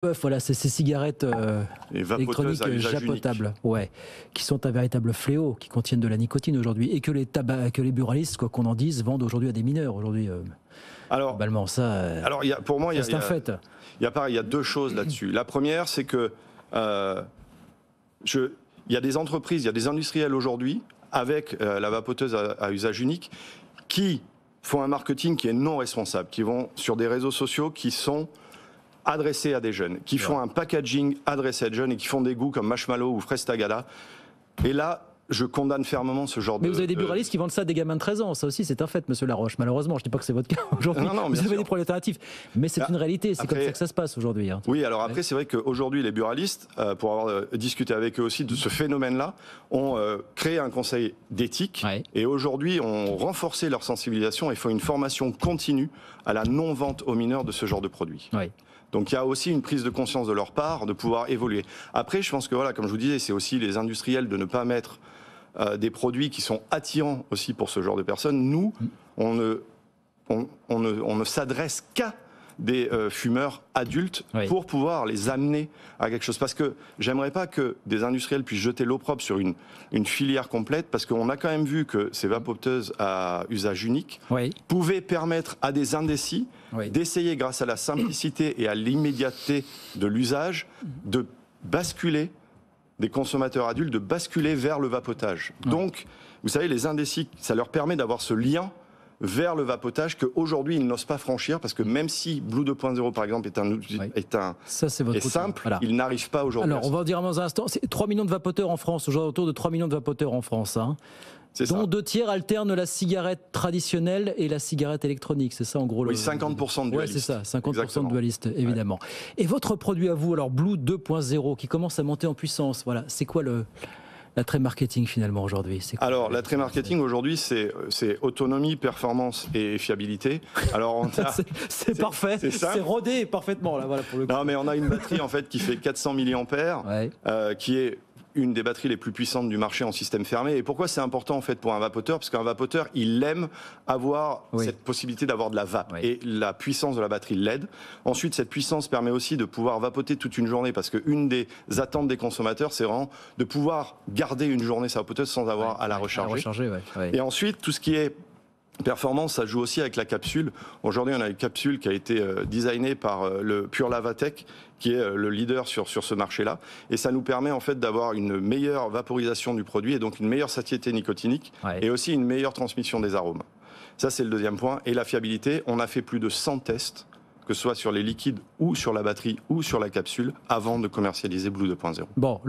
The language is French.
Voilà, c'est ces cigarettes électroniques japotables, ouais, qui sont un véritable fléau, qui contiennent de la nicotine aujourd'hui, et que les buralistes, quoi qu'on en dise, vendent aujourd'hui à des mineurs. Aujourd'hui, alors, globalement, ça, pour moi, c'est un fait. Il y a deux choses là-dessus. La première, c'est que il y a des entreprises, il y a des industriels aujourd'hui, avec la vapoteuse à usage unique, qui font un marketing qui est non responsable, qui vont sur des réseaux sociaux qui sont adressés à des jeunes, qui font un packaging adressé à des jeunes et qui font des goûts comme marshmallow ou fraise tagada. Et là, je condamne fermement ce genre de... Mais vous avez des buralistes qui vendent ça à des gamins de 13 ans, ça aussi c'est un fait, monsieur Laroche. Malheureusement, je ne dis pas que c'est votre cas aujourd'hui, vous avez des produits alternatifs, mais c'est une réalité, c'est comme ça que ça se passe aujourd'hui. Hein. Oui, alors après, c'est vrai qu'aujourd'hui, les buralistes, pour avoir discuté avec eux aussi de ce phénomène-là, ont créé un conseil d'éthique, et aujourd'hui, ont renforcé leur sensibilisation et font une formation continue à la non-vente aux mineurs de ce genre de produits. Donc il y a aussi une prise de conscience de leur part de pouvoir évoluer. Après, je pense que, voilà, comme je vous disais, c'est aussi les industriels de ne pas mettre des produits qui sont attirants aussi pour ce genre de personnes. Nous, on ne s'adresse qu'à des fumeurs adultes pour pouvoir les amener à quelque chose. Parce que j'aimerais pas que des industriels puissent jeter l'opprobre sur une filière complète, parce qu'on a quand même vu que ces vapoteuses à usage unique pouvaient permettre à des indécis d'essayer, grâce à la simplicité et à l'immédiateté de l'usage, de basculer des consommateurs adultes, de basculer vers le vapotage. Donc, vous savez, les indécis, ça leur permet d'avoir ce lien vers le vapotage qu'aujourd'hui ils n'osent pas franchir, parce que même si Blue 2.0 par exemple est simple, il n'arrive pas aujourd'hui. Alors on va en dire dans un instant, c'est 3 millions de vapoteurs en France, aujourd'hui autour de 3 millions de vapoteurs en France, hein, dont 2 tiers alternent la cigarette traditionnelle et la cigarette électronique, c'est ça en gros? Oui, 50% de dualistes. Ouais, c'est ça, 50% de dualistes, évidemment. Et votre produit à vous, alors Blue 2.0, qui commence à monter en puissance, voilà, c'est quoi l'attrait marketing finalement aujourd'hui? Alors l'attrait marketing aujourd'hui, c'est autonomie, performance et fiabilité. Alors c'est parfait, c'est rodé parfaitement là, voilà, pour le coup. Non, mais on a une batterie en fait qui fait 400 mAh, qui est une des batteries les plus puissantes du marché en système fermé. Et pourquoi c'est important en fait pour un vapoteur? Parce qu'un vapoteur, il aime avoir cette possibilité d'avoir de la vape. Et la puissance de la batterie l'aide. Ensuite, cette puissance permet aussi de pouvoir vapoter toute une journée, parce qu'une des attentes des consommateurs, c'est vraiment de pouvoir garder une journée sa vapoteuse sans avoir à la recharger. Et ensuite, tout ce qui est performance, ça joue aussi avec la capsule. Aujourd'hui, on a une capsule qui a été designée par le Pure Lavatech, qui est le leader sur ce marché-là. Et ça nous permet en fait d'avoir une meilleure vaporisation du produit, et donc une meilleure satiété nicotinique, et aussi une meilleure transmission des arômes. Ça, c'est le deuxième point. Et la fiabilité, on a fait plus de 100 tests, que ce soit sur les liquides ou sur la batterie ou sur la capsule, avant de commercialiser Blue 2.0. Bon,